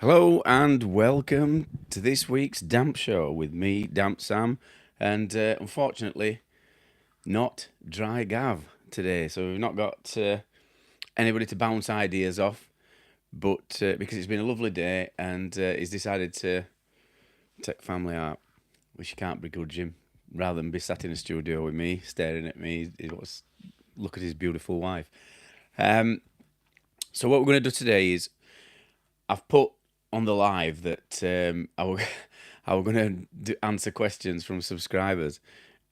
Hello and welcome to this week's Damp Show with me, Damp Sam, and unfortunately, not Dry Gav today. So we've not got anybody to bounce ideas off, but because it's been a lovely day and he's decided to take family out, which you can't begrudge him, rather than be sat in a studio with me, staring at me, he wants to look at his beautiful wife. Um, so what we're going to do today is I've put on the live that I were going to answer questions from subscribers,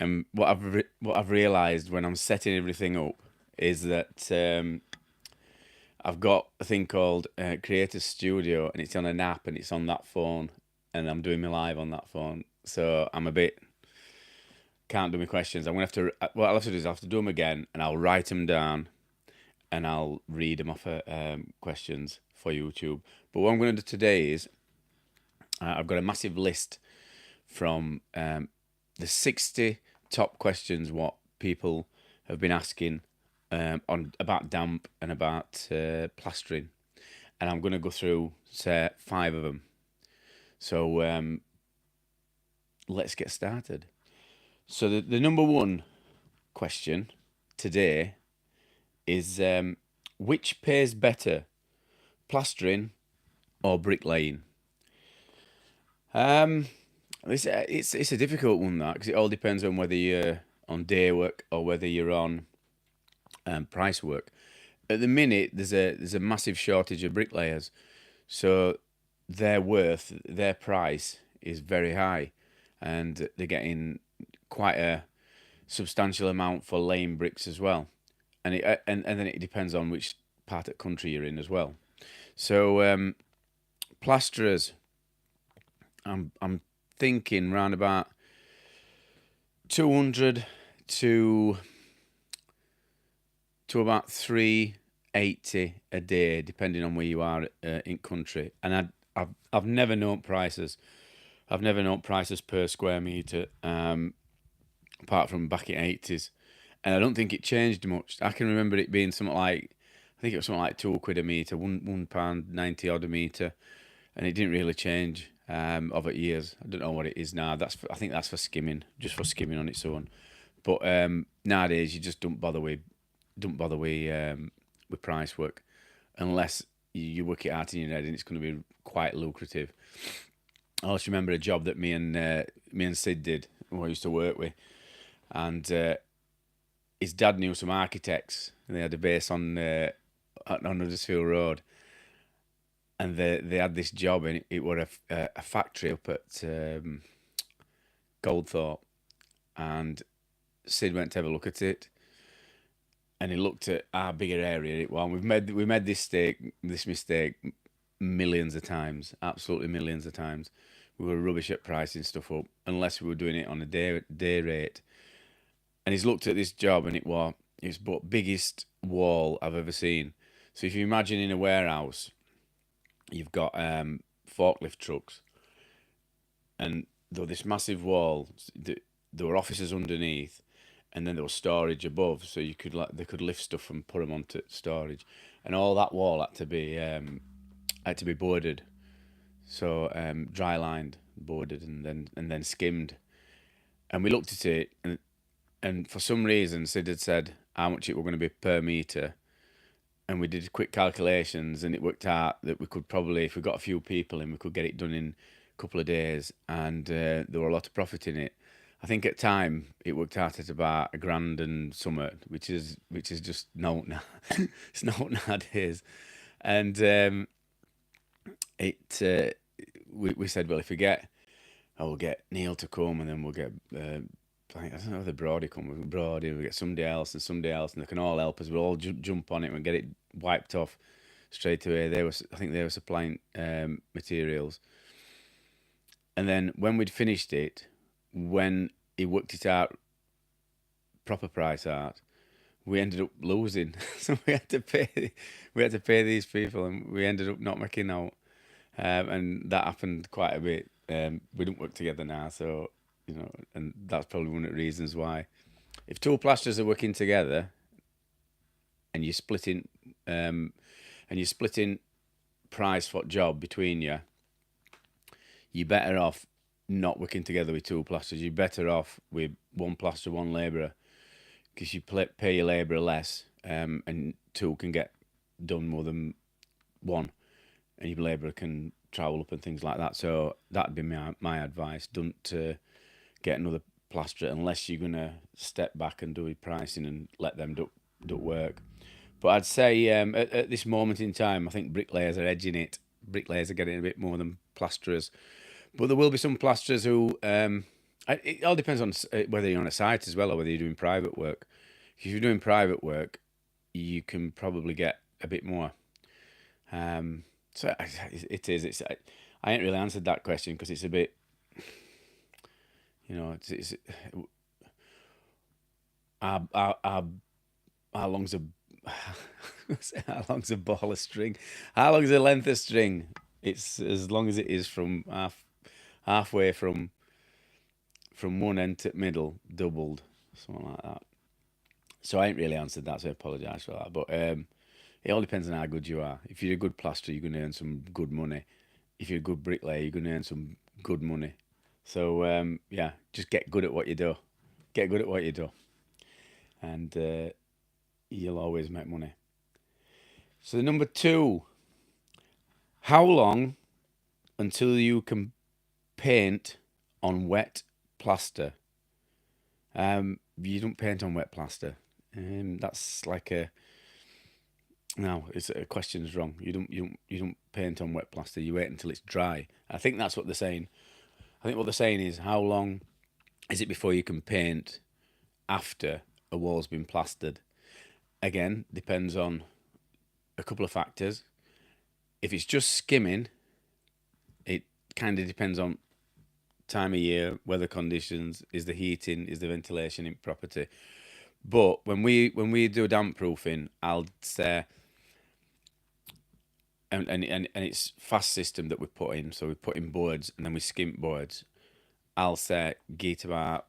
and what I've realised when I'm setting everything up is that I've got a thing called Creator Studio, and it's on an app, and it's on that phone, and I'm doing my live on that phone. So I'm a bit can't do my questions. I'm gonna have to. What I'll have to do is I'll have to do them again, and I'll write them down and I'll read them off questions for YouTube. But what I'm going to do today is I've got a massive list from the 60 top questions what people have been asking on about damp and about plastering, and I'm going to go through say 5 of them. So let's get started. So the number one question today is which pays better, plastering or bricklaying? It's a difficult one that because it all depends on whether you're on day work or whether you're on price work. At the minute, there's a massive shortage of bricklayers, so their price is very high, and they're getting quite a substantial amount for laying bricks as well. And then it depends on which part of the country you're in as well. So plasterers, I'm thinking round about 200 to about 380 a day, depending on where you are in country. And I've never known prices. I've never known prices per square meter, apart from back in '80s, and I don't think it changed much. I can remember it being something like, I think it was something like £2 a meter, £1 90 odd a meter, and it didn't really change over years. I don't know what it is now. I think that's for skimming, just for skimming on its own. But nowadays you just don't bother with price work unless you work it out in your head and it's going to be quite lucrative. I also remember a job that me and Sid did, who I used to work with, and his dad knew some architects, and they had a base on Huddersfield Road, and they had this job, and it was a factory up at Goldthorpe, and Sid went to have a look at it, and he looked at how bigger area it was. And we made this mistake millions of times, absolutely millions of times. We were rubbish at pricing stuff up unless we were doing it on a day rate. And he's looked at this job, and it's the biggest wall I've ever seen. So if you imagine in a warehouse, you've got forklift trucks, and there was this massive wall. There were offices underneath, and then there was storage above, so they could lift stuff and put them onto storage, and all that wall had to be boarded, so dry lined, boarded, and then skimmed. And we looked at it, and for some reason, Sid had said how much it were going to be per meter, and we did quick calculations, and it worked out that we could probably, if we got a few people in, we could get it done in a couple of days, and there were a lot of profit in it. I think at time it worked out at about a grand and something, which is just no, it's not nowadays, and it we said, well, if we get, we'll get Neil to come, and then we'll get I don't know, the Brody come, Brody, we get somebody else and somebody else, and they can all help us. We'll all jump on it and get it wiped off straight away. I think they were supplying materials, and then when we'd finished it, when he worked it out, proper price out, we ended up losing. So we had to pay these people, and we ended up not making out. And that happened quite a bit. We don't work together now, so and that's probably one of the reasons why. If two plasterers are working together, and you're splitting price for job between you, you're better off not working together with two plasterers. You're better off with one plasterer, one labourer, because you pay your labourer less, and two can get done more than one, and your labourer can travel up and things like that. So that'd be my advice. Don't get another plasterer unless you're gonna step back and do your pricing and let them do work. But I'd say at this moment in time, I think bricklayers are edging it. Bricklayers are getting a bit more than plasterers, but there will be some plasterers who. It all depends on whether you're on a site as well or whether you're doing private work. If you're doing private work, you can probably get a bit more. So it is. I ain't really answered that question because it's a bit. It's how long's a how long's a ball of string? How long's a length of string? It's as long as it is from halfway from one end to middle, doubled, something like that. So I ain't really answered that, so I apologise for that. But it all depends on how good you are. If you're a good plasterer, you're going to earn some good money. If you're a good bricklayer, you're going to earn some good money. So yeah, just get good at what you do. Get good at what you do, and you'll always make money. So number 2, how long until you can paint on wet plaster? You don't paint on wet plaster. That's like a no. It's a question's wrong. You don't paint on wet plaster. You wait until it's dry. I think that's what they're saying. I think what they're saying is how long is it before you can paint after a wall's been plastered? Again, depends on a couple of factors. If it's just skimming, it kind of depends on time of year, weather conditions, is the heating, is the ventilation in property. But when we do damp proofing, I'll say, and it's fast system that we put in. So we put in boards and then we skim boards. I'll say get about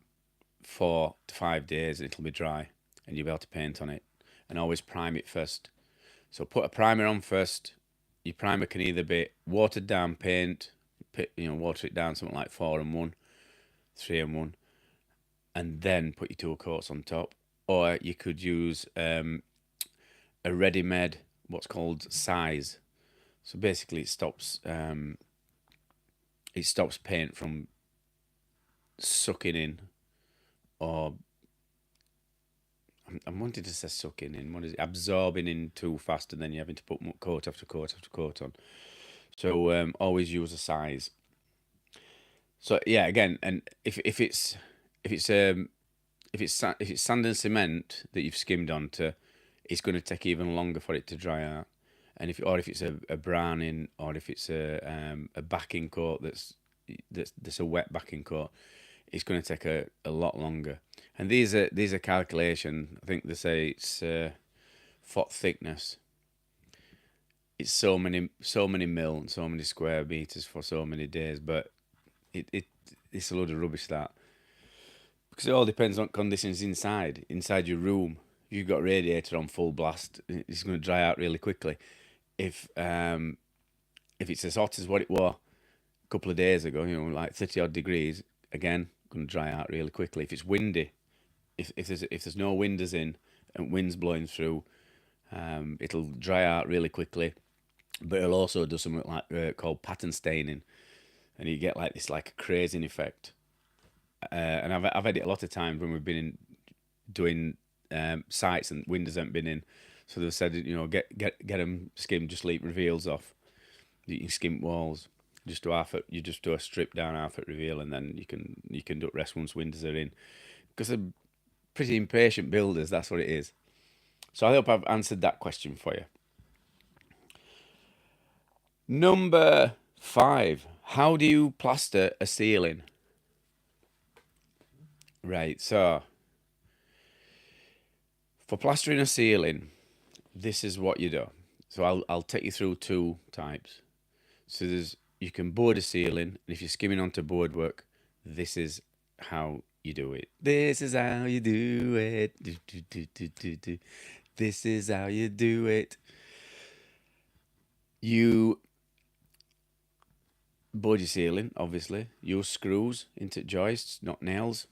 4 to 5 days and it'll be dry and you'll be able to paint on it. And always prime it first. So put a primer on first. Your primer can either be watered down paint, water it down something like 4 and 1, 3 and 1, and then put your 2 coats on top. Or you could use a ready-made, what's called size. So basically, it stops paint from sucking in, or I'm wanting to say sucking in. What is it? Absorbing in too fast, and then you're having to put coat after coat after coat on. So always use a size. So yeah, again, and if it's sand and cement that you've skimmed onto, it's going to take even longer for it to dry out. And if it's a browning, or if it's a backing coat that's a wet backing coat, it's going to take a lot longer. And these are calculation. I think they say it's foot thickness. It's so many mil and so many square meters for so many days, but it's a load of rubbish, that, because it all depends on conditions inside your room. If you've got a radiator on full blast, it's going to dry out really quickly. If it's as hot as what it was a couple of days ago, like 30 odd degrees, again, going to dry out really quickly. If it's windy, if there's no windows in and wind's blowing through, it'll dry out really quickly. But it'll also do something like called pattern staining, and you get like this like crazing effect. And I've had it a lot of times when we've been doing sites and windows haven't been in. So they've said, get them skimmed, just leave reveals off. You can skim walls. You just do a strip down half at reveal, and then you can do it rest once windows are in. Because they're pretty impatient builders, that's what it is. So I hope I've answered that question for you. Number 5. How do you plaster a ceiling? Right, so for plastering a ceiling, this is what you do. So I'll take you through 2 types. So you can board a ceiling, and if you're skimming onto board work, this is how you do it. This is how you do it. This is how you do it. You board your ceiling, obviously. Use screws into joists, not nails,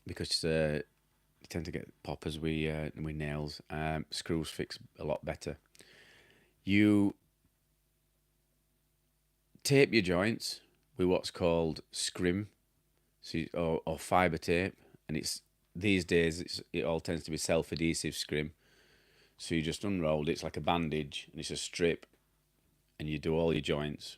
because you tend to get poppers with nails. Screws fix a lot better. You tape your joints with what's called scrim, or fibre tape, and it's these days it all tends to be self-adhesive scrim. So you just unroll it. It's like a bandage, and it's a strip, and you do all your joints.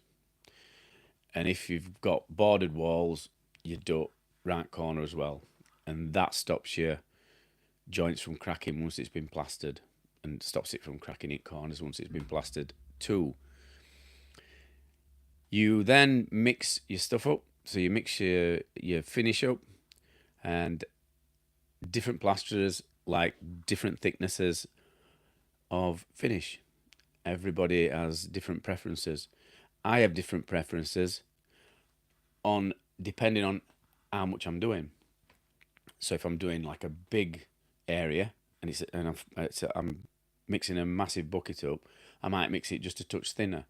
And if you've got boarded walls, you do right corner as well, and that stops your joints from cracking once it's been plastered, and stops it from cracking in corners once it's been plastered too. You then mix your stuff up. So you mix your finish up, and different plasterers like different thicknesses of finish. Everybody has different preferences. I have different preferences on depending on how much I'm doing. So if I'm doing like a big area I'm mixing a massive bucket up, I might mix it just a touch thinner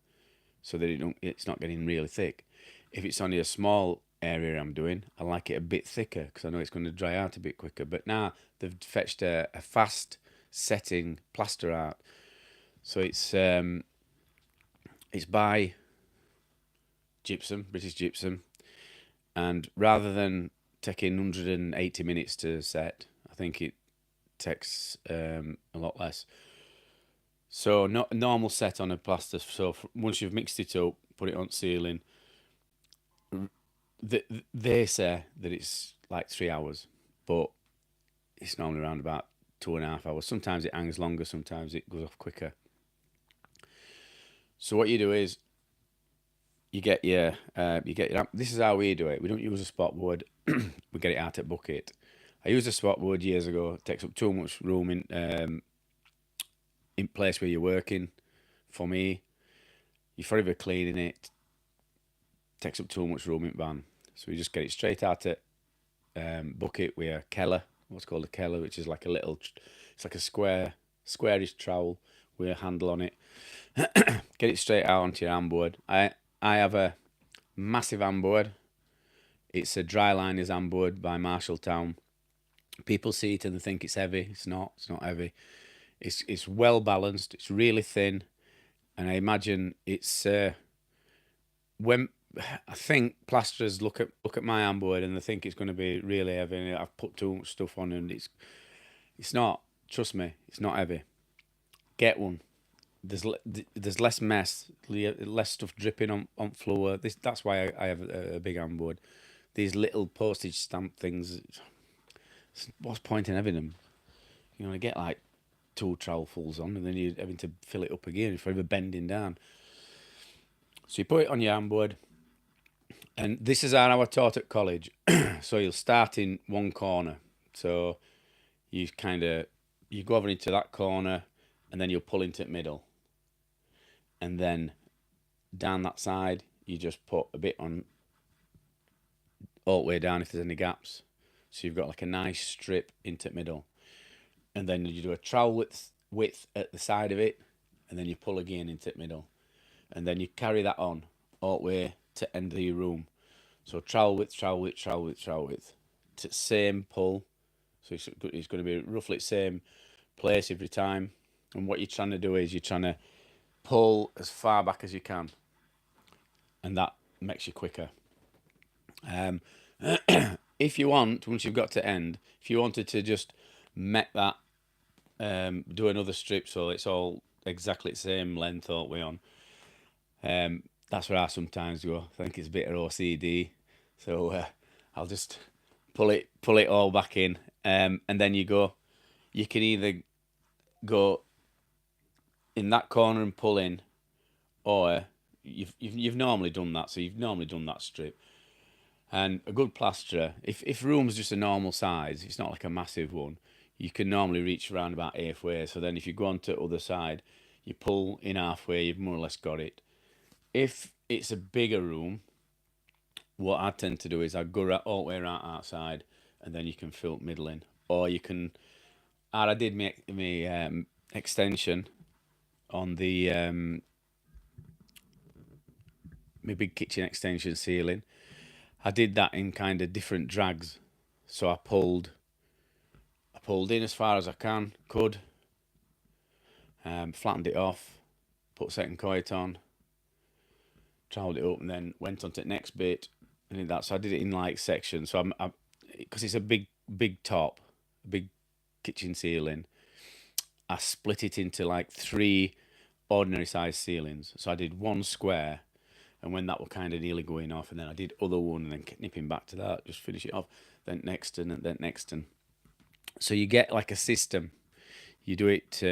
so that it's not getting really thick. If it's only a small area I'm doing, I like it a bit thicker because I know it's going to dry out a bit quicker. But now they've fetched a fast setting plaster out, so it's by gypsum, British Gypsum, and rather than taking 180 minutes to set, I think it takes a lot less. So not a normal set on a plaster. So once you've mixed it up, put it on ceiling. They say that it's like 3 hours, but it's normally around about 2.5 hours. Sometimes it hangs longer, sometimes it goes off quicker. So what you do is you get your. This is how we do it. We don't use a spot board. We get it out at bucket. I used a spot board years ago. It takes up too much room in place where you're working. For me, you're forever cleaning it. Takes up too much room in van. So we just get it straight out at bucket with a keller. What's called a keller, which is like a little. It's like a squarish trowel with a handle on it. Get it straight out onto your handboard. I have a massive handboard. It's a Dryliners handboard by Marshalltown. People see it and they think it's heavy. It's not. It's not heavy. It's well balanced. It's really thin, and I imagine it's when I think plasterers look at my handboard and they think it's going to be really heavy. And I've put too much stuff on, and it's not. Trust me, it's not heavy. Get one. There's less mess, less stuff dripping on floor. That's why I have a big handboard. These little postage stamp things. What's point in having them? You know, I get like two trowelfuls on, and then you're having to fill it up again if you're ever bending down. So you put it on your handboard, and this is how I was taught at college. So you'll start in one corner. So you go over into that corner, and then you'll pull into the middle, and then down that side you just put a bit on all the way down if there's any gaps. So you've got like a nice strip into the middle, and then you do a trowel width at the side of it, and then you pull again into the middle, and then you carry that on all the way to end of your room. So trowel width, trowel width, trowel width, trowel width, to same pull. So it's going to be roughly the same place every time. And what you're trying to do is you're trying to pull as far back as you can, and that makes you quicker. Um, if you want, once you've got to end, if you wanted to just make that, do another strip so it's all exactly the same length all the way on. That's where I sometimes go. I think it's a bit of OCD, so I'll just pull it all back in, and then you go. You can either go in that corner and pull in, or you've normally done that. So you've normally done that strip. And a good plasterer, if room's just a normal size, it's not like a massive one, you can normally reach around about halfway. So then if you go on to the other side, you pull in halfway, you've more or less got it. If it's a bigger room, what I tend to do is I go all the way around outside, and then you can fill middle in. Or you can, I did make my extension on the my big kitchen extension ceiling. I did that in kind of different drags. So I pulled in as far as I could, flattened it off, put second coat on, troweled it up, and then went on to the next bit and did that. So I did it in like sections. So because it's a big top, a big kitchen ceiling, I split it into like 3 ordinary size ceilings. So I did one square, and when that were kind of nearly going off, and then I did other one, and then nipping back to that, just finish it off, then next and then next and. So you get like a system. You do it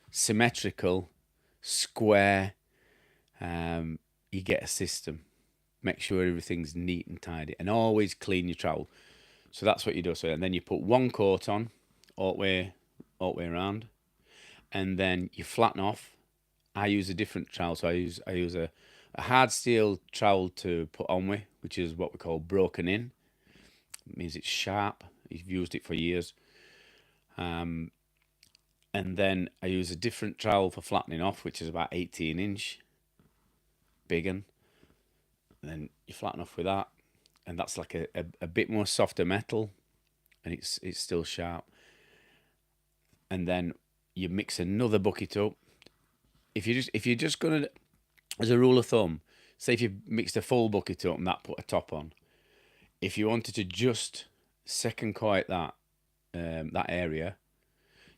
symmetrical, square. You get a system. Make sure everything's neat and tidy, and always clean your trowel. So that's what you do. So and then you put one coat on, all the way around, and then you flatten off. I use a different trowel, so I use a hard steel trowel to put on with, which is what we call broken in. It means it's sharp. You've used it for years. And then I use a different trowel for flattening off, which is about 18-inch, big one. And then you flatten off with that, and that's like a bit more softer metal, and it's still sharp. And then you mix another bucket up. If you're just gonna, as a rule of thumb, say if you mixed a full bucket up and that put a top on, if you wanted to just second coat that area,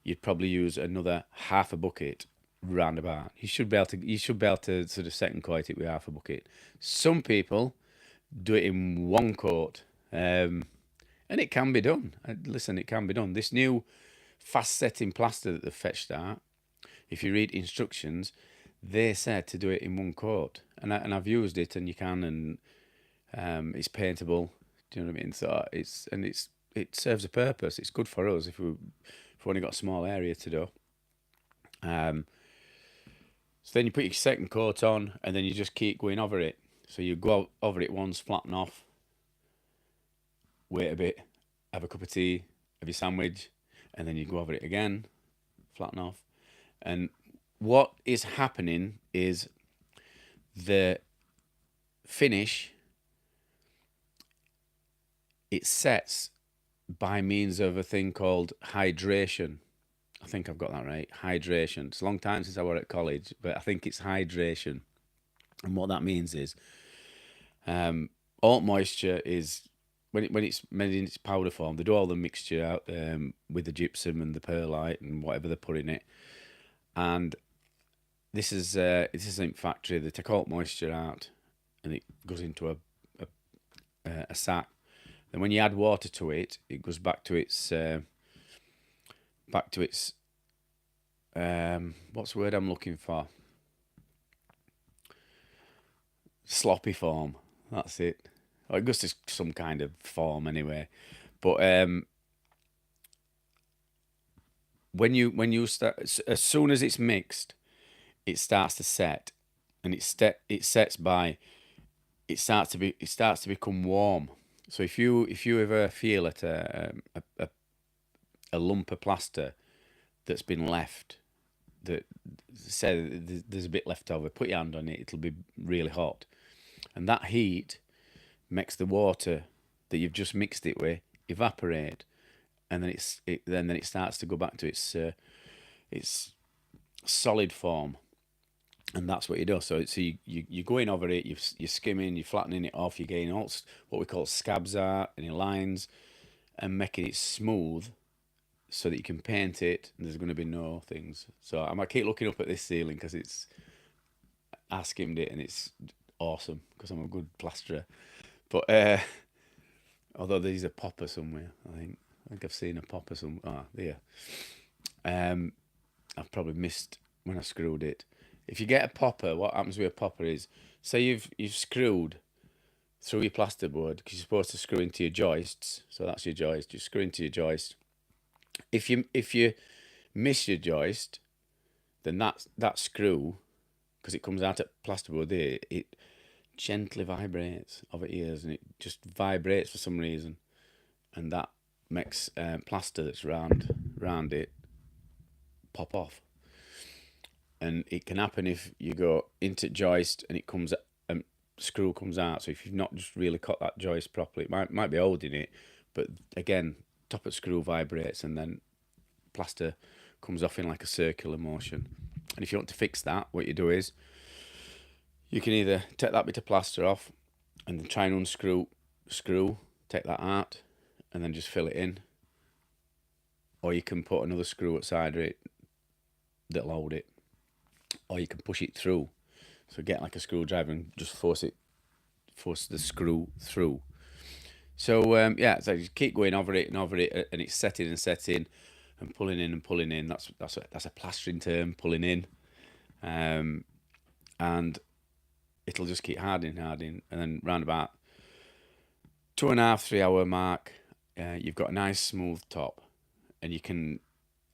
you'd probably use another half a bucket roundabout. You should be able to sort of second coat it with half a bucket. Some people do it in one coat, and it can be done. Listen, it can be done. This new fast setting plaster that they've fetched out, if you read instructions, they said to do it in one coat, and I've used it, and you can, and it's paintable. Do you know what I mean? So it serves a purpose. It's good for us if we've only got a small area to do. So then you put your second coat on, and then you just keep going over it. So you go over it once, flatten off, wait a bit, have a cup of tea, have your sandwich, and then you go over it again, flatten off. And what is happening is the finish, it sets by means of a thing called hydration. I think I've got that right. Hydration. It's a long time since I were at college, but I think it's hydration. And what that means is all moisture is when it's made in its powder form, they do all the mixture out with the gypsum and the perlite and whatever they put in it. And this is in factory. They take all moisture out, and it goes into a sack. Then when you add water to it, it goes back to its what's the word I'm looking for? Sloppy form. That's it. Or it goes to some kind of form anyway. But when you start, as soon as it's mixed, it starts to set, and it starts to become warm. So if you ever feel at a lump of plaster that's been left, that say there's a bit left over, put your hand on it, it'll be really hot, and that heat makes the water that you've just mixed it with evaporate, and then it starts to go back to its solid form, and that's what you do. So you're going over it, you're skimming, you're flattening it off, you're getting all what we call scabs out and your lines, and making it smooth so that you can paint it and there's going to be no things. So I might keep looking up at this ceiling because I skimmed it and it's awesome because I'm a good plasterer. But although there's a popper somewhere, I think I've seen a popper somewhere. Ah, there. I've probably missed when I screwed it. If you get a popper, what happens with a popper is, say you've screwed through your plasterboard, because you're supposed to screw into your joists. So that's your joist. You screw into your joist. If you miss your joist, then that screw, because it comes out at plasterboard there, it gently vibrates over ears, and it just vibrates for some reason, and that makes plaster that's round it pop off. And it can happen if you go into joist and it comes screw comes out. So if you've not just really cut that joist properly, it might be holding it, but again, top of screw vibrates and then plaster comes off in like a circular motion. And if you want to fix that, what you do is you can either take that bit of plaster off and then try and unscrew screw, take that out, and then just fill it in. Or you can put another screw outside it that'll hold it. Or you can push it through. So get like a screwdriver and just force the screw through. So yeah, so you keep going over it, and it's setting and setting, and pulling in and pulling in. That's a plastering term, pulling in, and it'll just keep hardening, and then round about 2.5, 3 hour mark, you've got a nice smooth top, and you can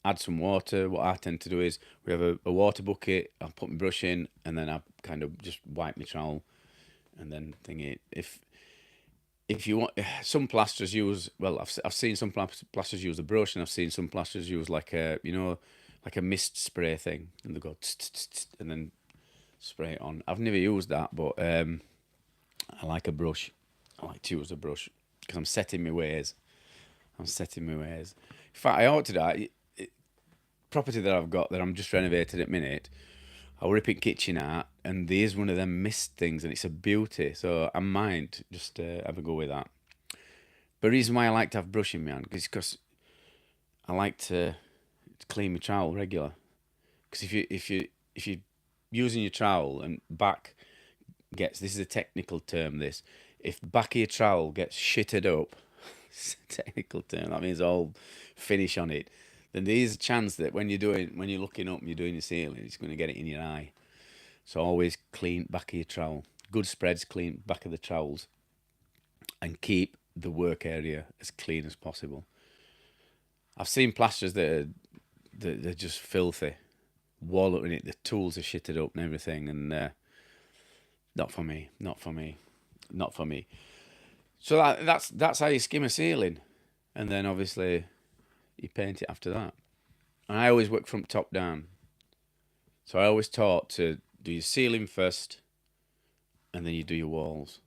add some water. What I tend to do is we have a water bucket. I'll put my brush in, and then I kind of just wipe my trowel, and then thing it. If you want, some plasters use, well, I've seen some plasters use a brush, and I've seen some plasters use like a like a mist spray thing, and they go and then spray it on. I've never used that, but I like a brush. I like to use a brush because I'm setting my ways. In fact, I ought to do property that I've got that I'm just renovating at minute. I was ripping kitchen out, and there's one of them mist things, and it's a beauty. So I might just have a go with that. But the reason why I like to have brush in my hand is because I like to clean my trowel regular. Because if you're using your trowel and back gets, this is a technical term, this, if the back of your trowel gets shitted up, it's a technical term, that means all finish on it, then there's a chance that when you're looking up and you're doing your ceiling, it's going to get it in your eye. So always clean back of your trowel. Good spreads, clean back of the trowels, and keep the work area as clean as possible. I've seen plasters that are just filthy, wallow in it. The tools are shitted up and everything, and not for me. So that's how you skim a ceiling, and then obviously you paint it after that. And I always work from top down. So I always taught to do your ceiling first, and then you do your walls.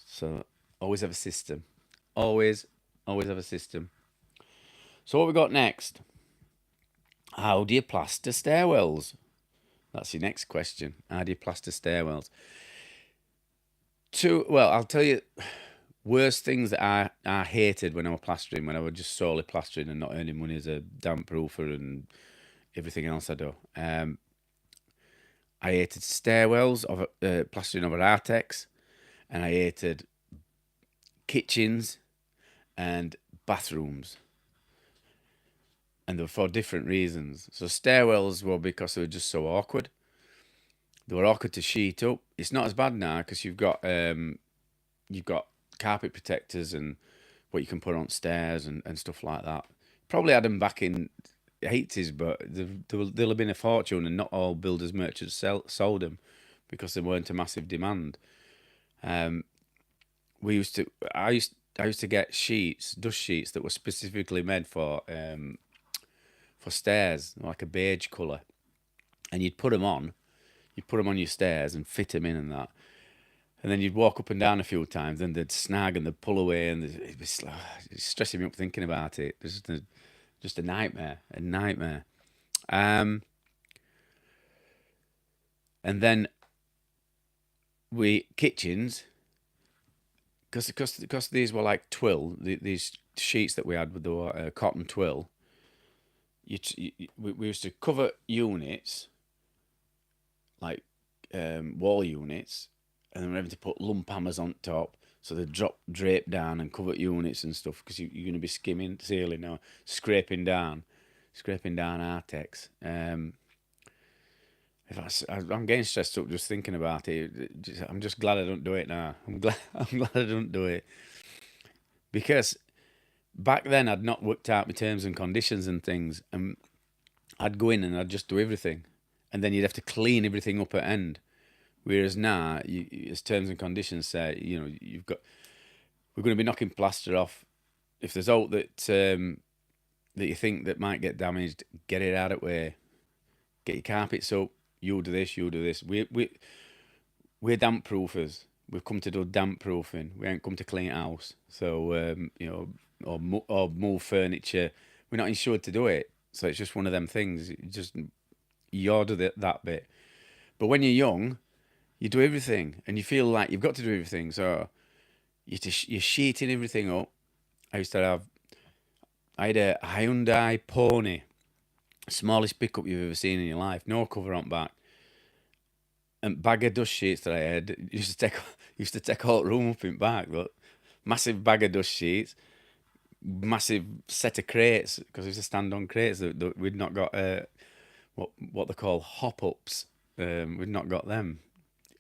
So always have a system. Always have a system. So what we got next? How do you plaster stairwells? That's your next question. How do you plaster stairwells? Well, I'll tell you, worst things that I hated when I was plastering, when I was just solely plastering and not earning money as a damp proofer and everything else I do. I hated stairwells, plastering over Artex, and I hated kitchens and bathrooms. And they were for different reasons. So stairwells were because they were just so awkward. They were awkward to sheet up. It's not as bad now because you've got carpet protectors and what you can put on stairs and stuff like that. Probably had them back in the 80s, but they'll have been a fortune, and not all builders merchants sold them because there weren't a massive demand. I used to get dust sheets that were specifically made for stairs, like a beige colour, and you'd put them on your stairs and fit them in and that. And then you'd walk up and down a few times, and they'd snag and they'd pull away, and it's stressing me up thinking about it. It's just a nightmare, And then kitchens, because these were like twill, these sheets that we had with the cotton twill. We used to cover units, like wall units, and then we're having to put lump hammers on top, so they drape down and cover units and stuff, because you're going to be skimming the ceiling now, scraping down Artex. I'm getting stressed up just thinking about it. I'm just glad I don't do it now. I'm glad I don't do it, because back then I'd not worked out my terms and conditions and things, and I'd go in and I'd just do everything, and then you'd have to clean everything up at end. Whereas now, as terms and conditions say, we're going to be knocking plaster off. If there's out that you think that might get damaged, get it out of the way. Get your carpets up. You do this. We we're damp proofers. We've come to do damp proofing. We ain't come to clean house. So or move furniture. We're not insured to do it. So it's just one of them things. You order that bit. But when you're young, you do everything, and you feel like you've got to do everything. So you're sheeting everything up. I had a Hyundai Pony, smallest pickup you've ever seen in your life. No cover on back. And bag of dust sheets that I had used to take all the room up in back. But massive bag of dust sheets, massive set of crates because it was a stand-on crates that we'd not got what they call hop-ups. We'd not got them.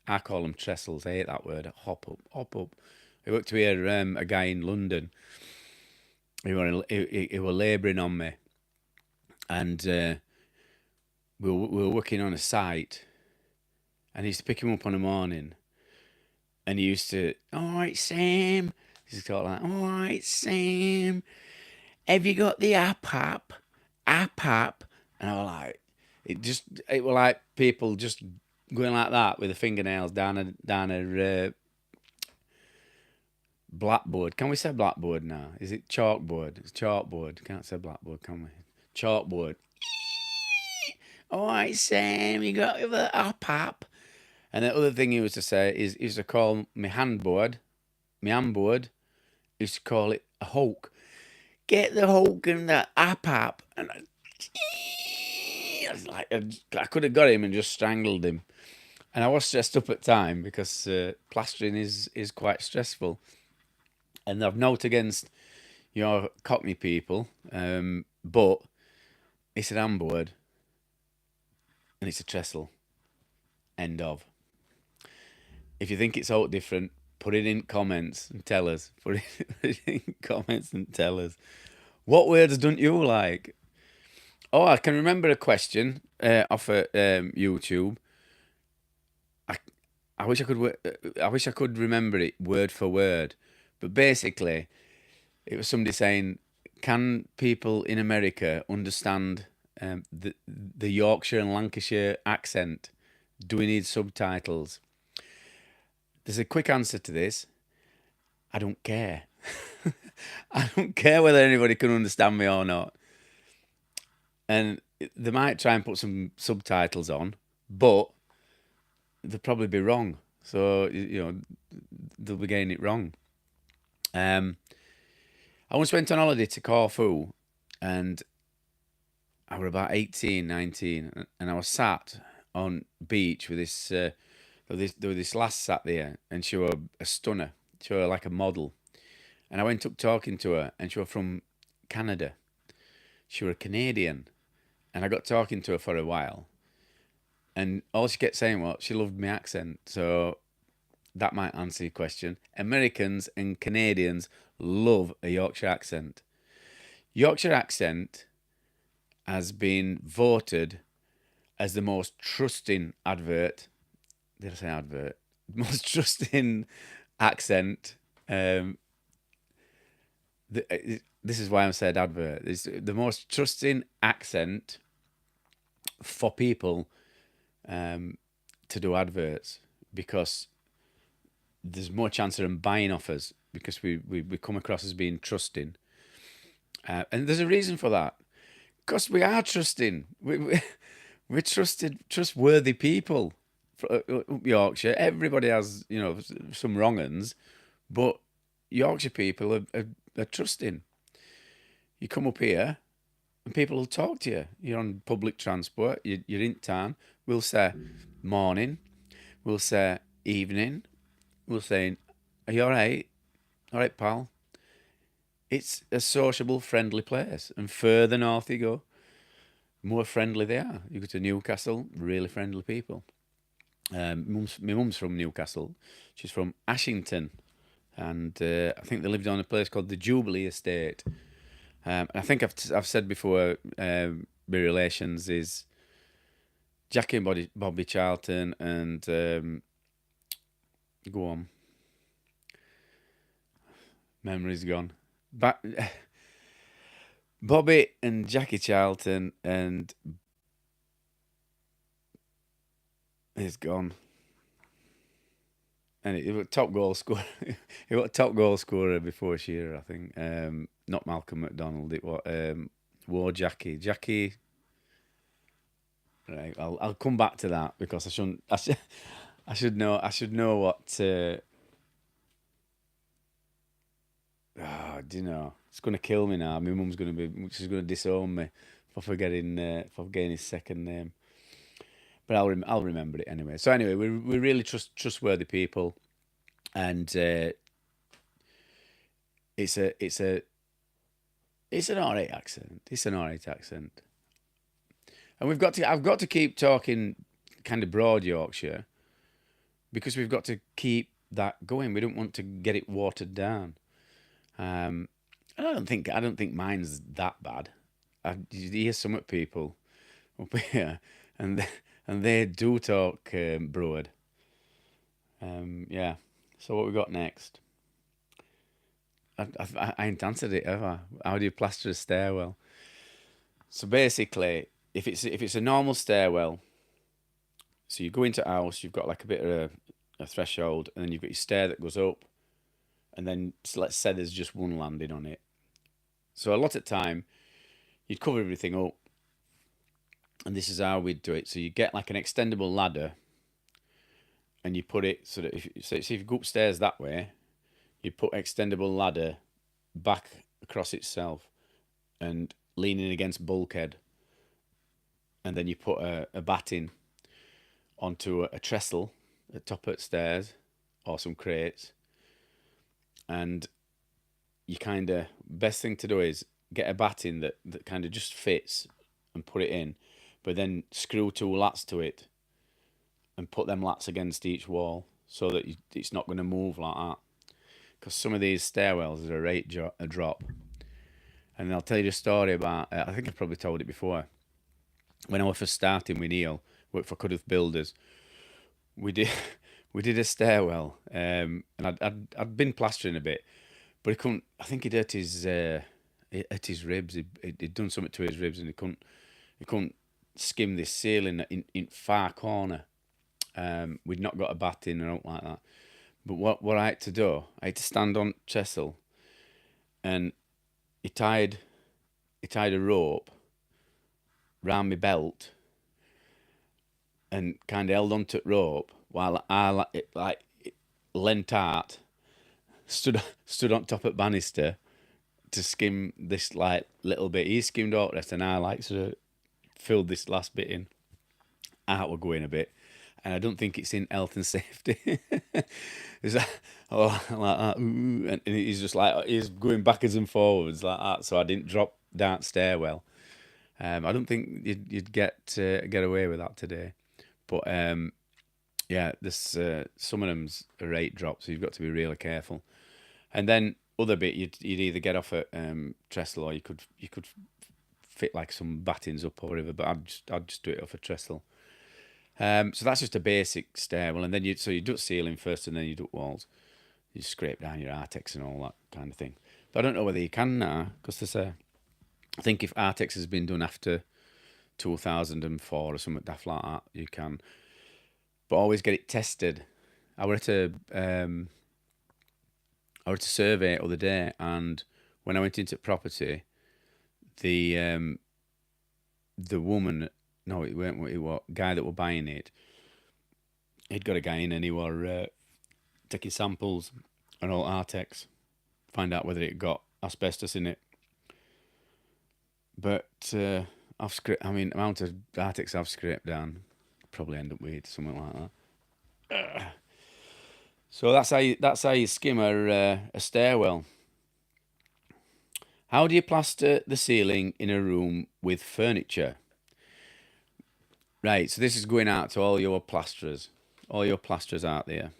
I call them trestles. I hate that word. Hop up. I worked with a guy in London. He were labouring on me, and we were working on a site. And he used to pick him up on a morning, and he used to, all right, Sam. He used to talk like, all right, Sam, have you got the app? App? And I was like, it was like people just going like that with the fingernails down a blackboard. Can we say blackboard now? Is it chalkboard? It's chalkboard. Can't say blackboard, can we? Chalkboard. All right, Sam, you got the app? And the other thing he used to say is he used to call my handboard, he used to call it a hulk. Get the hulk in the app. And I was like, I could have got him and just strangled him. And I was stressed up at time because plastering is quite stressful. And I've note against your Cockney people, but it's an handboard and it's a trestle. End of. If you think it's all different, put it in comments and tell us. Put it in comments and tell us. What words don't you like? Oh, I can remember a question off of YouTube. I wish I could remember it word for word, but basically, it was somebody saying, "Can people in America understand the Yorkshire and Lancashire accent? Do we need subtitles?" There's a quick answer to this. I don't care. I don't care whether anybody can understand me or not. And they might try and put some subtitles on, but they'll probably be wrong. So, they'll be getting it wrong. I once went on holiday to Corfu, and I was about 18, 19, and I was sat on beach with there was this lass sat there, and she was a stunner. She was like a model. And I went up talking to her, and she was from Canada. She was a Canadian. And I got talking to her for a while. And all she kept saying was she loved my accent. So that might answer your question. Americans and Canadians love a Yorkshire accent. Yorkshire accent has been voted as the most trusting advert. Did I say advert? Most trusting accent. This is why I'm said advert. It's the most trusting accent for people to do adverts because there's more chance of them buying off us because we come across as being trusting. And there's a reason for that. Because we are trusting. We're trustworthy people. Up Yorkshire, everybody has, some wrong uns, but Yorkshire people are trusting. You come up here and people will talk to you. You're on public transport, you're in town. We'll say morning, we'll say evening, we'll say, are you all right? All right, pal. It's a sociable, friendly place. And further north you go, more friendly they are. You go to Newcastle, really friendly people. My mum's from Newcastle. She's from Ashington. And I think they lived on a place called the Jubilee Estate. I think I've said before, my relations is Jackie and Bobby Charlton and go on. Memory's gone. But Bobby and Jackie Charlton and it's gone. and he was top goal scorer. He was top goal scorer before Shearer, I think. Not Malcolm McDonald. It was Jackie. Jackie. Right, I'll come back to that because I shouldn't. I should know. I should know what. Do you know? It's gonna kill me now. My mum's gonna be. She's gonna disown me for forgetting his second name. But I'll remember it anyway. So anyway, we're really trustworthy people, and it's an alright accent. It's an alright accent, and I've got to keep talking kind of broad Yorkshire because we've got to keep that going. We don't want to get it watered down. And I don't think mine's that bad. You hear some of people up here, and they do talk broad. Yeah. So what we got next? I ain't answered it ever. How do you plaster a stairwell? So basically, if it's a normal stairwell, so you go into a house, you've got like a bit of a threshold, and then you've got your stair that goes up, and then so let's say there's just one landing on it. So a lot of time, you'd cover everything up, and this is how we'd do it. So you get like an extendable ladder, and you put it so that if you go upstairs that way, you put extendable ladder back across itself and leaning against bulkhead, and then you put a batting onto a trestle at top of the stairs or some crates, and you kind of best thing to do is get a batting that kind of just fits and put it in, but then screw two lats to it and put them lats against each wall so that it's not going to move like that. Because some of these stairwells are a rate a drop. And I'll tell you a story about, I think I've probably told it before. When I was first starting with Neil, worked for Cudworth Builders, we did we did a stairwell, and I'd been plastering a bit, but he couldn't. I think he'd hurt his ribs. He'd done something to his ribs, and he couldn't skim this ceiling in far corner. We'd not got a bat in or anything like that. But what I had to do, I had to stand on trestle, and he tied a rope round my belt, and kind of held onto the rope while I leant out, stood on top of the banister to skim this like little bit. He skimmed out rest, and I like sort of filled this last bit in. Out we're going a bit, and I don't think it's in health and safety. It's like, oh, like that, and he's just like he's going backwards and forwards like that. So I didn't drop down stairwell. I don't think you'd get away with that today, but yeah, this some of them's a rate drop, so you've got to be really careful. And then other bit, you'd either get off at trestle, or you could fit like some battens up or whatever. But I'd just do it off a trestle. So that's just a basic stairwell, and then you do ceiling first, and then you do walls. You scrape down your Artex and all that kind of thing. But I don't know whether you can now, because there's I think if Artex has been done after 2004 or something daft like that, you can. But always get it tested. I were at a survey the other day, and when I went into property, the woman, no, it weren't. It was guy that were buying it. He'd got a guy in, and he were taking samples and all Artex, find out whether it got asbestos in it. But amount of Artex I've scraped down, probably end up with something like that. So that's how you skim a stairwell. How do you plaster the ceiling in a room with furniture? Right, so this is going out to all your plasterers out there.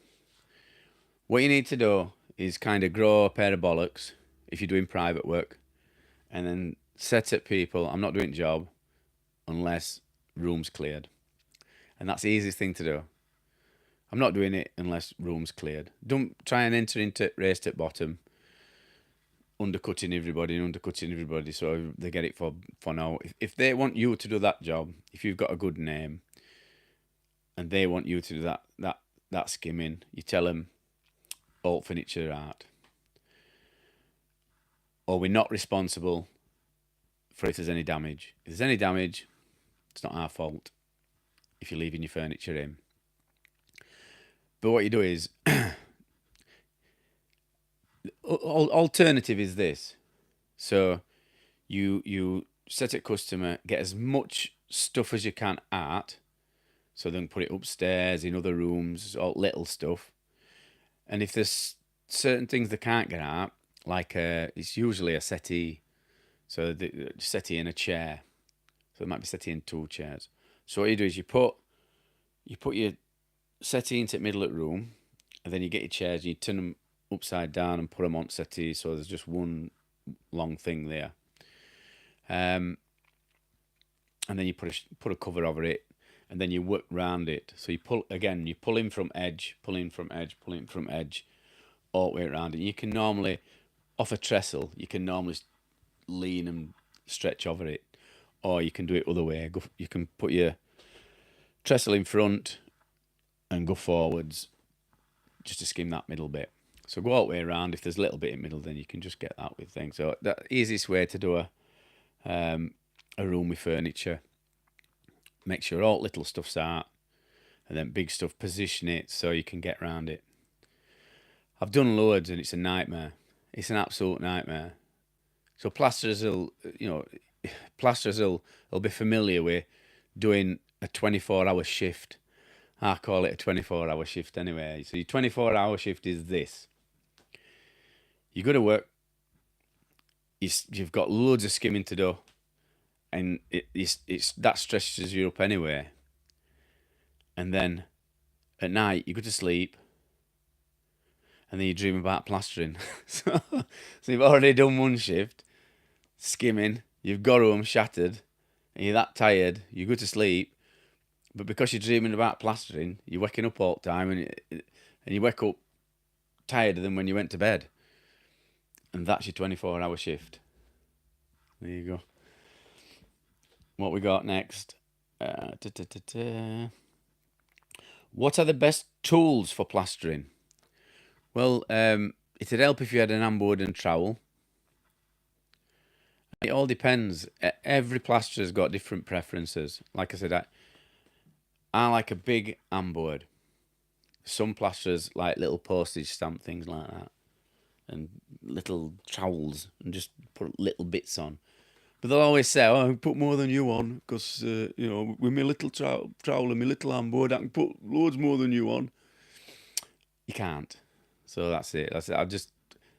What you need to do is kind of grow a pair of bollocks if you're doing private work, and then set up people. I'm not doing job unless room's cleared, and that's the easiest thing to do. I'm not doing it unless room's cleared. Don't try and enter into race at bottom, undercutting everybody so they get it for now. If they want you to do that job, if you've got a good name, and they want you to do that skimming, you tell them alt furniture out, or we're not responsible for if there's any damage. If there's any damage, it's not our fault if you're leaving your furniture in. But what you do is, alternative is this. So you set a customer, get as much stuff as you can out, so then put it upstairs in other rooms, all little stuff. And if there's certain things they can't get out, like it's usually a settee, so the settee and a chair. So it might be settee and 2 chairs. So what you do is you put your settee into the middle of the room, and then you get your chairs and you turn them upside down and put them on settee, so there's just one long thing there. And then you put a cover over it, and then you work round it. So you pull in from edge, pull in from edge, pull in from edge, all the way around it. You can normally, off a trestle, you can normally lean and stretch over it, or you can do it other way. You can put your trestle in front and go forwards, just to skim that middle bit. So go all the way around. If there's a little bit in the middle, then you can just get that with things. So the easiest way to do a room with furniture, make sure all little stuff's out, and then big stuff, position it so you can get around it. I've done loads and it's a nightmare. It's an absolute nightmare. So plasterers will be familiar with doing a 24-hour shift. I call it a 24-hour shift anyway. So your 24-hour shift is this. You go to work, you've got loads of skimming to do, and that stresses you up anyway. And then at night you go to sleep, and then you dream about plastering. so you've already done one shift, skimming, you've got home shattered, and you're that tired, you go to sleep, but because you're dreaming about plastering, you're waking up all the time, and you wake up tireder than when you went to bed. And that's your 24-hour shift. There you go. What we got next? What are the best tools for plastering? Well, it'd help if you had an handboard and trowel. It all depends. Every plasterer's got different preferences. Like I said, I like a big handboard. Some plasterers like little postage stamp things like that, and little trowels, and just put little bits on. But they'll always say, "Oh, I can put more than you on, because with my little trowel and my little handboard, I can put loads more than you on." You can't. So that's it. I'll just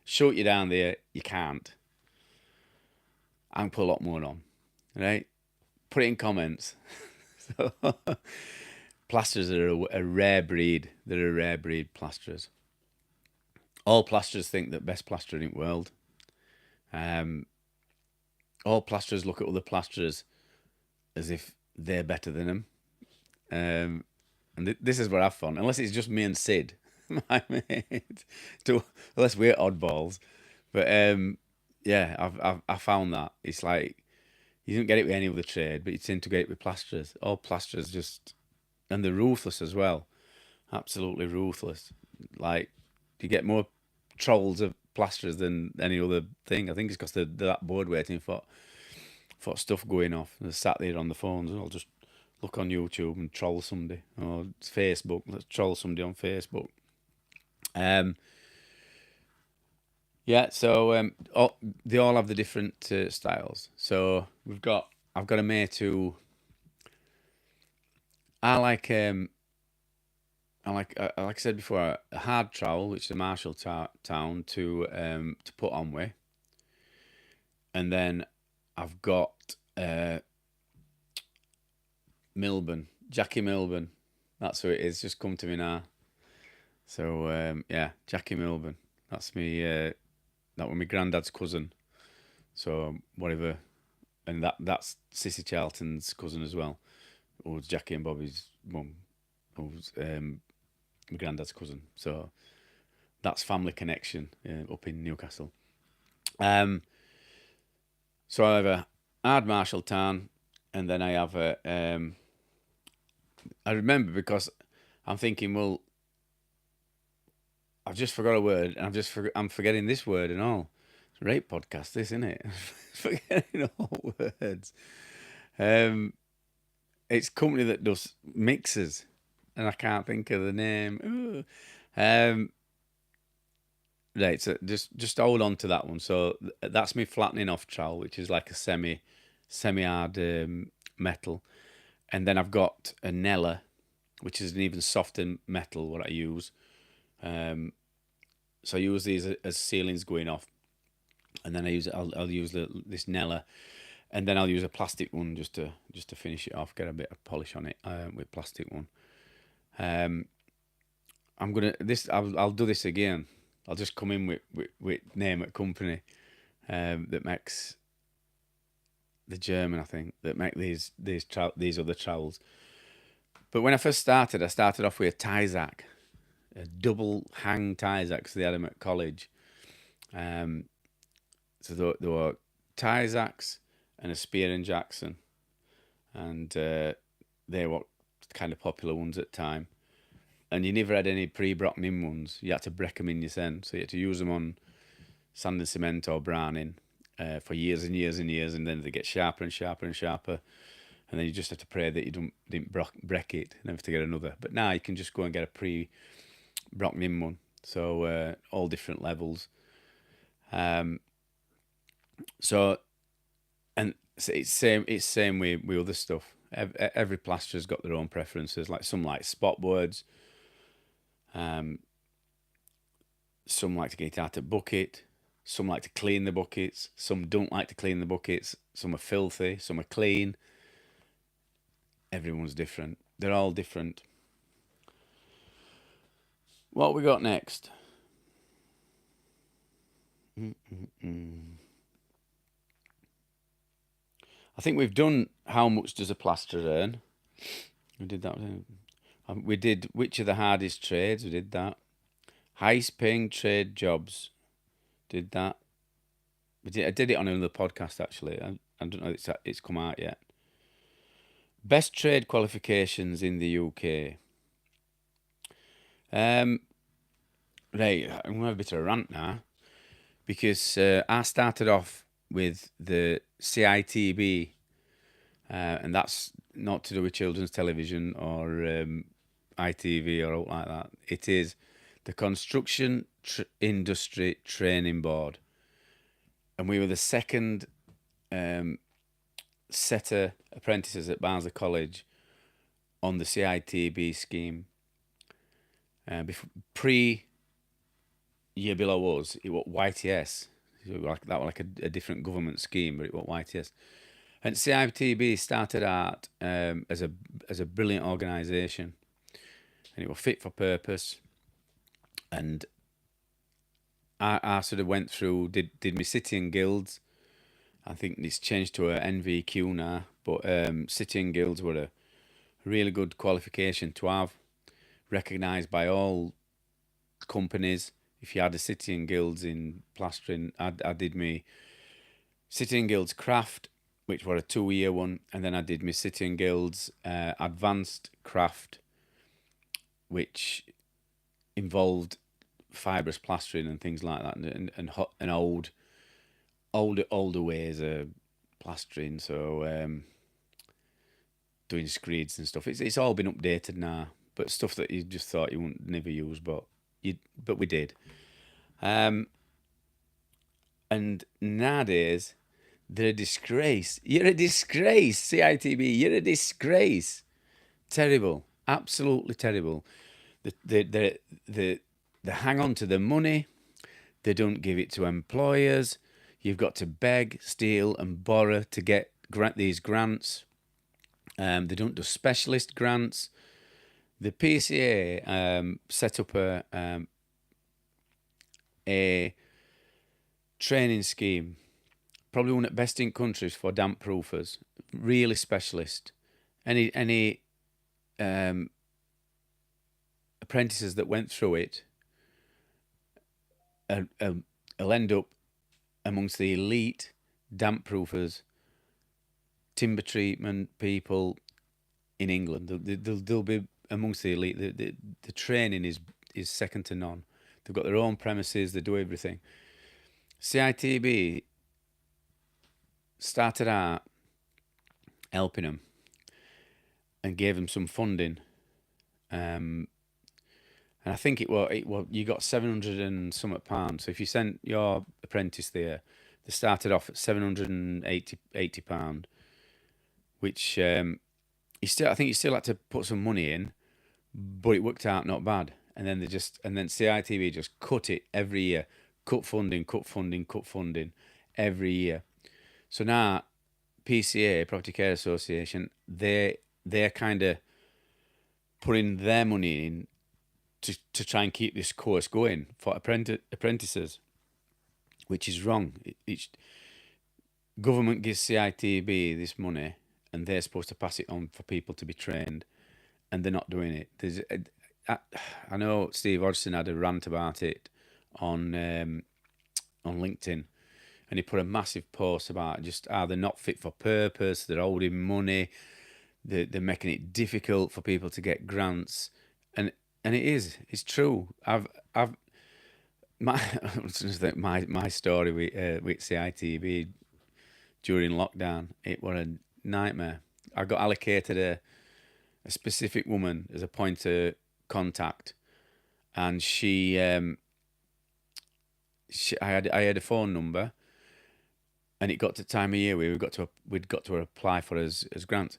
shut you down there. You can't. I can put a lot more on. Right? Put it in comments. So, plasterers are a rare breed. They're a rare breed, plasterers. All plasterers think that best plasterer in the world. All plasterers look at other plasterers as if they're better than them. And this is where I've fun. Unless it's just me and Sid, my mate. Unless we're oddballs. But yeah, I found that. It's like, you don't get it with any other trade, but you tend to get it with plasterers. All plasterers just... And they're ruthless as well. Absolutely ruthless. Like, you get more trolls of plasterers than any other thing. I think it's because they're that bored waiting for stuff going off. They're sat there on the phones, and I'll just look on YouTube and troll somebody. Or it's Facebook, let's troll somebody on Facebook. Yeah, so they all have the different styles. So I've got a mate who... like I said before, a hard trowel, which is a Marshall town to put on with. And then I've got Milburn, Jackie Milburn. That's who it is. Just come to me now. So yeah, Jackie Milburn. That's me. That was my granddad's cousin. So whatever, and that's Sissy Charlton's cousin as well. Who was Jackie and Bobby's mum. Who's my granddad's cousin. So that's family connection up in Newcastle. So I have a hard Marshall tan, and then I have a... I remember, because I'm thinking, well, I've just forgot a word, and I'm forgetting this word and all. It's a rape podcast, this, isn't it? Forgetting all words. It's a company that does mixers, and I can't think of the name. Ooh. Right, so just hold on to that one. So that's me flattening off trowel, which is like a semi hard metal, and then I've got a Nella, which is an even softer metal. What I use, so I use these as ceilings going off, and then I'll use this Nella, and then I'll use a plastic one just to finish it off, get a bit of polish on it with plastic one. I'll do this again. I'll just come in with name at company that makes the German, I think, that make these other trowels. But when I first started, I started off with a Tyzac, a double hang Tyzac, because they had them at college. So there were Tyzacs and a Spear and Jackson, and they were kind of popular ones at the time. And you never had any pre-brocken in ones. You had to break them in yourself. So you had to use them on sand and cement or browning for years and years and years, and then they get sharper and sharper and sharper. And then you just have to pray that you didn't break it and have to get another. But now you can just go and get a pre-brocken in one. So all different levels. So it's same with other stuff. Every plasterer's got their own preferences. Like some like spot boards. Some like to get out of bucket. Some like to clean the buckets. Some don't like to clean the buckets. Some are filthy. Some are clean. Everyone's different. They're all different. What we got next? I think we've done how much does a plasterer earn. We did that. We did which are the hardest trades. We did that. Highest paying trade jobs. Did that. I did it on another podcast actually. I don't know if it's come out yet. Best trade qualifications in the UK. Right, I'm going to have a bit of a rant now because I started off with the CITB, and that's not to do with children's television or ITV or all like that. It is the Construction Industry Training Board, and we were the second set of apprentices at Barnsley College on the CITB scheme. Pre year below us, it was YTS. That was like a different government scheme, but it was YTS. And CITB started out as a brilliant organisation, and it was fit for purpose. And I sort of went through, did my city and guilds. I think it's changed to a NVQ now, but city and guilds were a really good qualification to have, recognised by all companies. If you had a city and guilds in plastering, I did my city and guilds craft, which were a 2-year one, and then I did my city and guilds advanced craft, which involved fibrous plastering and things like that, and older ways of plastering. So doing screeds and stuff. It's all been updated now, but stuff that you just thought you wouldn't never use, but we did. And nowadays they're a disgrace. You're a disgrace, CITB. You're a disgrace. Terrible, absolutely terrible. They hang on to the money. They don't give it to employers. You've got to beg, steal, and borrow to get these grants. They don't do specialist grants. The PCA set up a training scheme, probably one of the best in countries for damp proofers, really specialist. Any apprentices that went through it will end up amongst the elite damp proofers, timber treatment people in England. They'll be amongst the elite. The training is second to none. They've got their own premises. They do everything. CITB started out helping them and gave them some funding. And I think it was you got 700 and something pounds. So if you sent your apprentice there, they started off at 780 pound, which I think you still had to put some money in, but it worked out not bad. And then CITV just cut it every year, cut funding, every year. So now PCA, Property Care Association, they're kind of putting their money in to try and keep this course going for apprentices, which is wrong. Government gives CITB this money, and they're supposed to pass it on for people to be trained, and they're not doing it. I know Steve Hodgson had a rant about it on LinkedIn, and he put a massive post about just how they're not fit for purpose, they're holding money, they're making it difficult for people to get grants, and it's true. My story with CITB during lockdown, it was a nightmare. I got allocated a specific woman as a point of contact, and I had a phone number, and it got to time of year where we'd got to apply for as grants,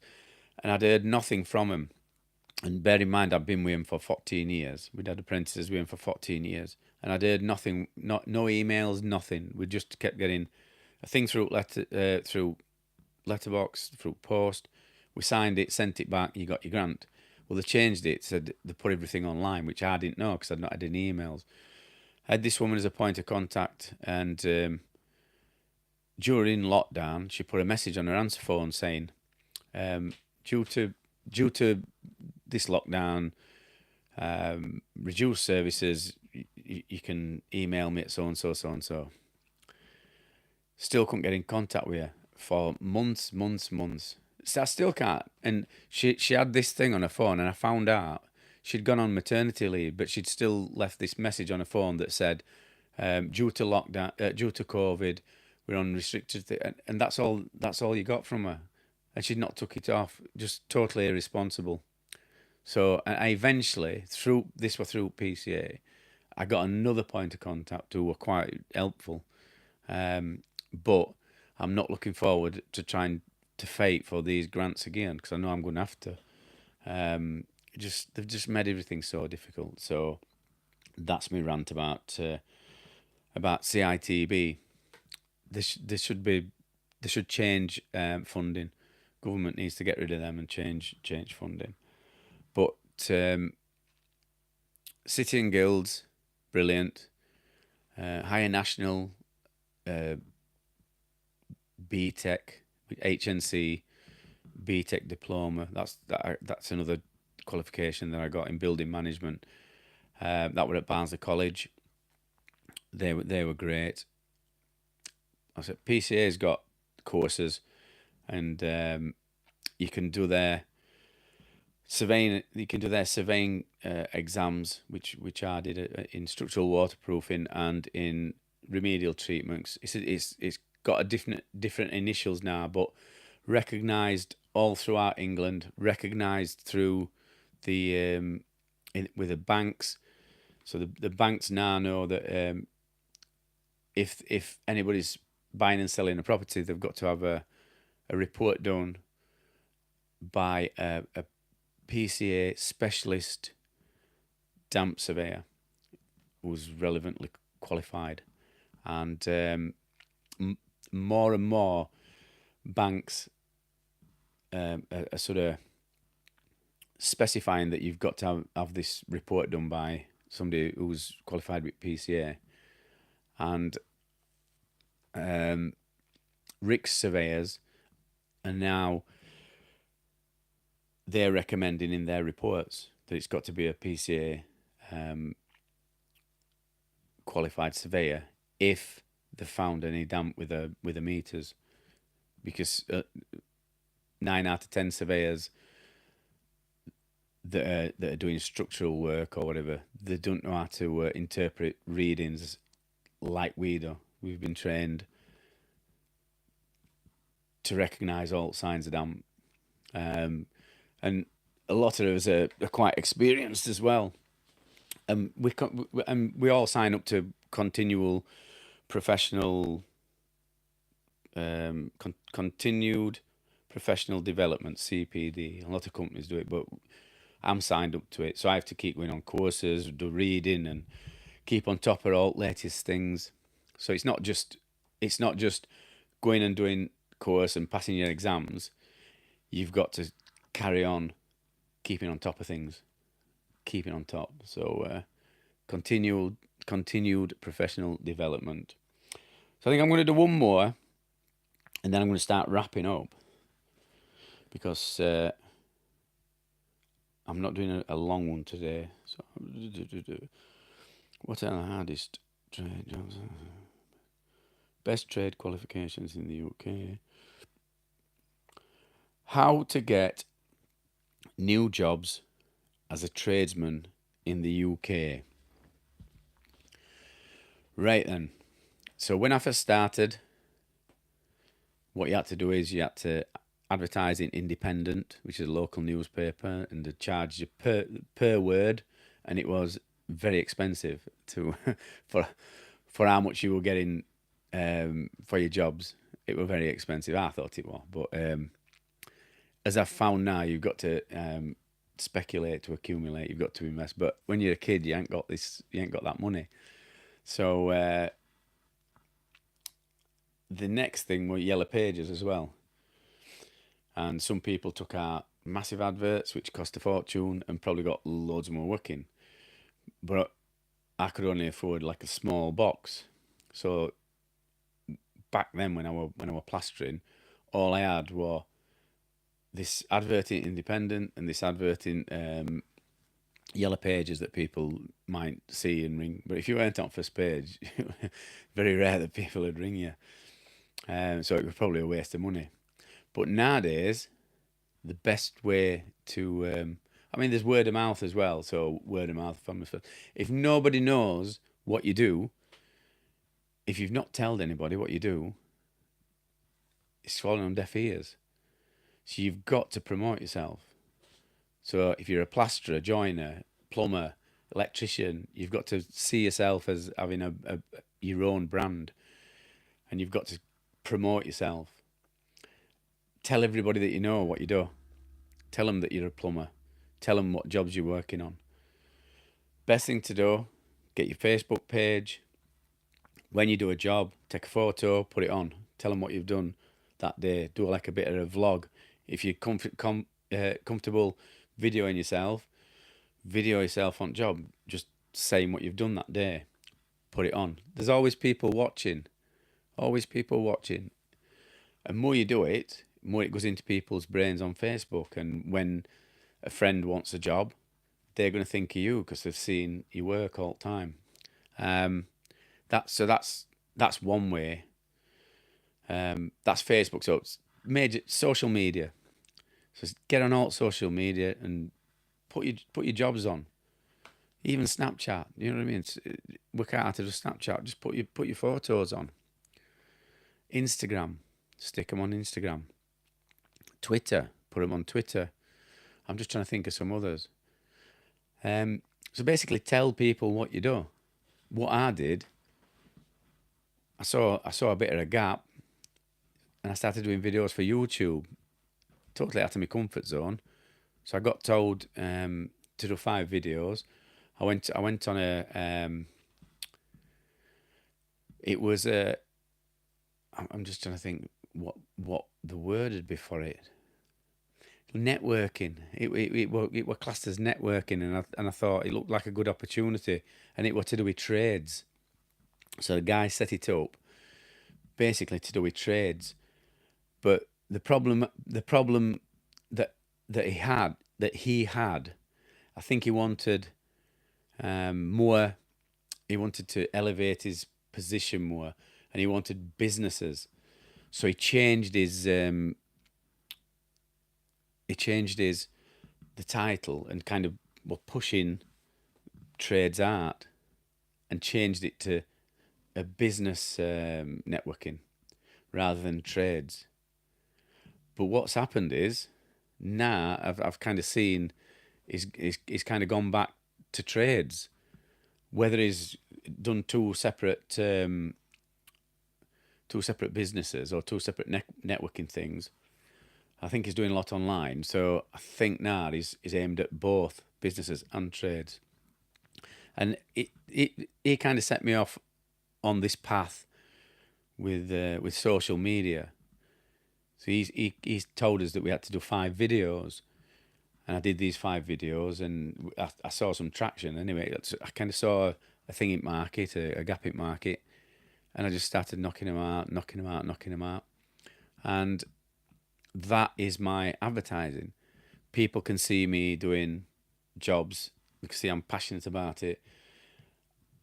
and I'd heard nothing from him. And bear in mind, I've been with him for 14 years. We'd had apprentices with him for 14 years, and I'd heard nothing, no emails, nothing. We just kept getting a thing through letterbox, through post. We signed it, sent it back. You got your grant. Well, they changed it. Said they put everything online, which I didn't know because I'd not had any emails. I had this woman as a point of contact, and during lockdown, she put a message on her answer phone saying, due to this lockdown, reduced services, you can email me at so and so. Still couldn't get in contact with her for months. So I still can't. And she had this thing on her phone, and I found out she'd gone on maternity leave, but she'd still left this message on her phone that said, due to lockdown, due to COVID, we're on restricted, and that's all you got from her. And she'd not took it off, just totally irresponsible. So I eventually, through PCA, I got another point of contact who were quite helpful. But I'm not looking forward to trying to fight for these grants again, because I know I'm going to have to. They've just made everything so difficult. So that's my rant about CITB. They should change funding. Government needs to get rid of them and change funding. But City and Guilds, brilliant. Higher National, BTEC, HNC, BTEC diploma. That's another qualification that I got in building management. That were at Barnsley College. They were great. I said PCA's got courses, and you can do their surveying. You can do their surveying exams, which I did in structural waterproofing and in remedial treatments. It's got a different initials now, but recognised all throughout England. Recognised through the with the banks. So the banks now know that if anybody's buying and selling a property, they've got to have a report done by a PCA specialist damp surveyor who's relevantly qualified. And more and more banks are sort of specifying that you've got to have this report done by somebody who's qualified with PCA. And RICS surveyors are now, they're recommending in their reports that it's got to be a PCA qualified surveyor if they found any damp with the meters, because 9 out of 10 surveyors, that are doing structural work or whatever, they don't know how to interpret readings like we do. We've been trained to recognise all signs of damp, and a lot of us are quite experienced as well. We all sign up to continual professional, continued professional development (CPD). A lot of companies do it, but I'm signed up to it, so I have to keep going on courses, do reading, and keep on top of all latest things. So it's not just going and doing course and passing your exams. You've got to carry on keeping on top of things, keeping on top. So continued professional development. So I think I'm going to do one more, and then I'm going to start wrapping up, because I'm not doing a long one today. So what are the hardest trade jobs? Best trade qualifications in the UK. How to get new jobs as a tradesman in the UK. Right then. So when I first started, what you had to do is you had to advertise in Independent, which is a local newspaper, and they charged you per word, and it was very expensive to for how much you were getting for your jobs. It was very expensive. I thought it was, but as I've found now, you've got to speculate to accumulate. You've got to invest. But when you're a kid, you ain't got this. You ain't got that money. So the next thing were Yellow Pages as well. And some people took out massive adverts, which cost a fortune, and probably got loads more working. But I could only afford like a small box. So back then, when I were plastering, all I had were this advert in Independent and this advert in Yellow Pages that people might see and ring. But if you weren't on first page, very rare that people would ring you. So it was probably a waste of money. But nowadays, the best way to, I mean, there's word of mouth as well. So word of mouth, if nobody knows what you do, if you've not told anybody what you do, it's falling on deaf ears. So you've got to promote yourself. So if you're a plasterer, joiner, plumber, electrician, you've got to see yourself as having your own brand, and you've got to promote yourself. Tell everybody that you know what you do. Tell them that you're a plumber. Tell them what jobs you're working on. Best thing to do, get your Facebook page. When you do a job, take a photo, put it on. Tell them what you've done that day. Do like a bit of a vlog. If you're comfortable videoing yourself, video yourself on job, just saying what you've done that day. Put it on. There's always people watching. Always people watching. And more you do it, more it goes into people's brains on Facebook. And when a friend wants a job, they're going to think of you because they've seen your work all the time. That's one way. That's Facebook. So it's major social media. So get on all social media and put your jobs on. Even Snapchat, you know what I mean? Work out how to do Snapchat. Just put your photos on. Instagram, stick them on Instagram. Twitter, put them on Twitter. I'm just trying to think of some others. So basically, tell people what you do. What I did, I saw a bit of a gap, and I started doing videos for YouTube. Totally out of my comfort zone. So I got told to do 5 videos. I went on a. It was a. I'm just trying to think what the word would be for it. Networking. It were classed as networking, and I thought it looked like a good opportunity, and it was to do with trades. So the guy set it up, basically to do with trades, but the problem that he had, I think he wanted more. He wanted to elevate his position more, and he wanted businesses. So he changed his the the title and kind of were pushing trades art and changed it to a business networking rather than trades. But what's happened is now I've kind of seen he's kind of gone back to trades. Whether he's done two separate businesses or two separate networking things, I think he's doing a lot online. So I think now he's aimed at both businesses and trades. And it kind of set me off on this path with social media. So he's told us that we had to do 5 videos, and I did these 5 videos, and I saw some traction. Anyway, I kind of saw a thing in market, a gap in market, and I just started knocking them out, and that is my advertising. People can see me doing jobs. They can see I'm passionate about it.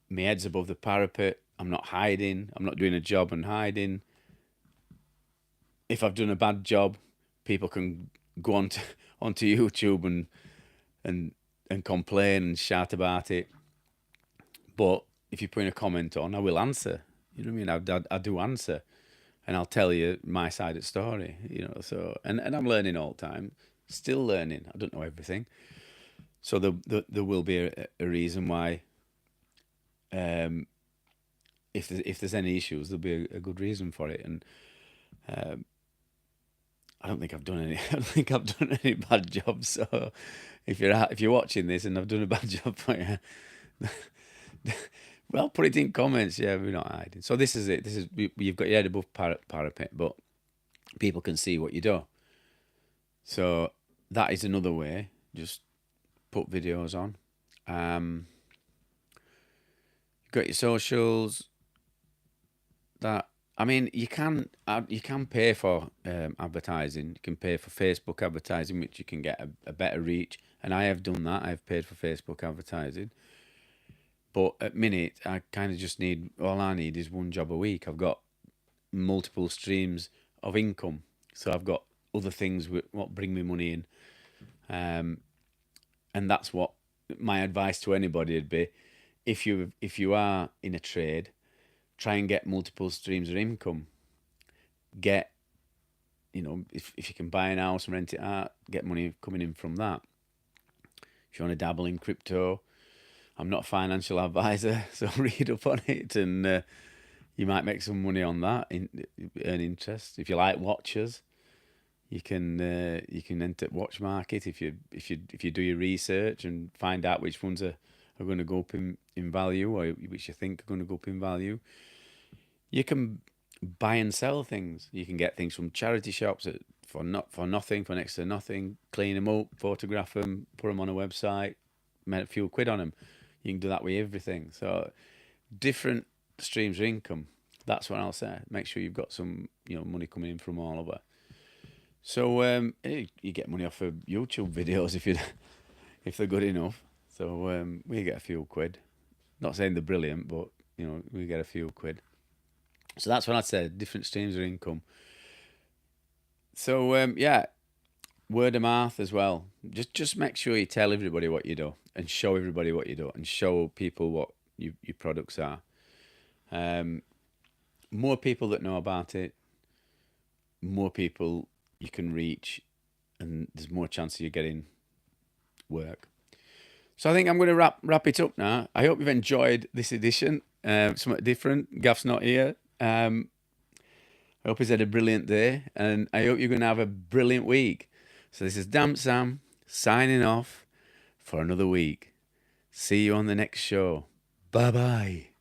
My head's above the parapet. I'm not hiding. I'm not doing a job and hiding. If I've done a bad job, people can go onto YouTube and complain and shout about it. But if you put in a comment on, I will answer. You know what I mean? I do answer, and I'll tell you my side of the story. So and I'm learning all the time, still learning. I don't know everything. So there will be a reason why. If there's any issues, there'll be a good reason for it, and I don't think I've done any. I don't think I've done any bad jobs. So if you're watching this and I've done a bad job for you, well, put it in comments. Yeah, we're not hiding. So this is it. You've got your head above parapet, but people can see what you do. So that is another way. Just put videos on. You've got your socials. You can pay for advertising. You can pay for Facebook advertising, which you can get a better reach. And I have done that. I've paid for Facebook advertising. But at minute, I kind of just all I need is one job a week. I've got multiple streams of income. So I've got other things what bring me money in. And that's what my advice to anybody would be. If you are in a trade, try and get multiple streams of income. If you can buy an house and rent it out, get money coming in from that. If you want to dabble in crypto, I'm not a financial advisor, so read up on it, and you might make some money on that, earn interest. If you like watches, you can enter watch market if you do your research and find out which ones are going to go up in value, or which you think are going to go up in value. You can buy and sell things. You can get things from charity shops for nothing, for next to nothing. Clean them up, photograph them, put them on a website, make a few quid on them. You can do that with everything. So different streams of income. That's what I'll say. Make sure you've got some money coming in from all over. So you get money off of YouTube videos if they're good enough. So we get a few quid. Not saying they're brilliant, but we get a few quid. So that's what I'd say. Different streams of income. So word of mouth as well. Just make sure you tell everybody what you do and show everybody what you do and show people what your products are. More people that know about it, more people you can reach, and there's more chance of you getting work. So I think I'm going to wrap it up now. I hope you've enjoyed this edition. Something different. Gaff's not here. I hope he's had a brilliant day, and I hope you're going to have a brilliant week. So this is Damp Sam signing off for another week. See you on the next show. Bye-bye.